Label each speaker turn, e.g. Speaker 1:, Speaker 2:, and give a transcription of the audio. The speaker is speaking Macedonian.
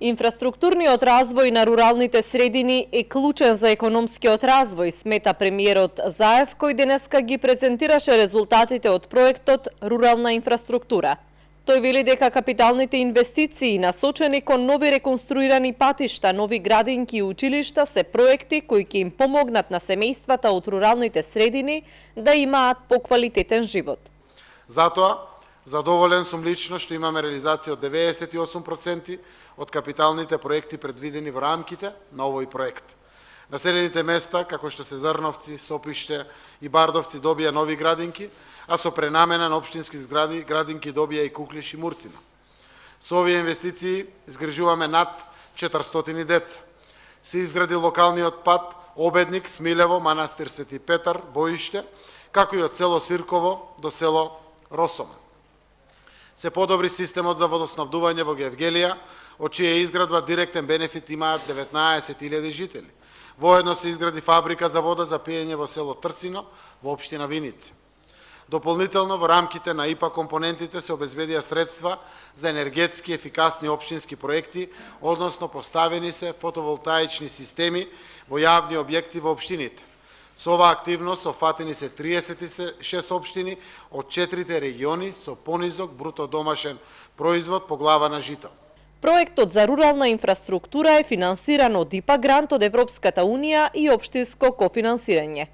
Speaker 1: Инфраструктурниот развој на руралните средини е клучен за економскиот развој, смета премиерот Заев, кој денеска ги презентираше резултатите од проектот Рурална инфраструктура. Тој вели дека капиталните инвестиции насочени кон нови реконструирани патишта, нови градинки и училишта се проекти кои ќе им помогнат на семејствата од руралните средини да имаат поквалитетен живот.
Speaker 2: Затоа, задоволен сум лично што имаме реализација од 98% од капиталните проекти предвидени во рамките на овој проект. Населените места, како што се Зрновци, Сопиште и Бардовци, добија нови градинки, а со пренамена на општински згради, градинки добија и Куклиш и Муртина. Со овие инвестиции изгрижуваме над 400 деца. Се изгради локалниот пат Обедник, Смилево, Манастир Свети Петар, Боиште, како и од село Сирково до село Росома. Се подобри системот за водоснабдување во Гевгелија, од чија изградба директен бенефит имаат 19.000 жители. Воедно се изгради фабрика за вода за пиење во село Трсино, во општина Виница. Дополнително во рамките на ИПА компонентите се обезбедија средства за енергетски ефикасни општински проекти, односно поставени се фотоволтаични системи во јавни објекти во општините. Со оваа активност офатени се 36 општини од 4 региони со понизок бруто домашен производ по глава на жител.
Speaker 1: Проектот за рурална инфраструктура е финансиран од ИПА грант од Европската унија и општинско кофинансирање.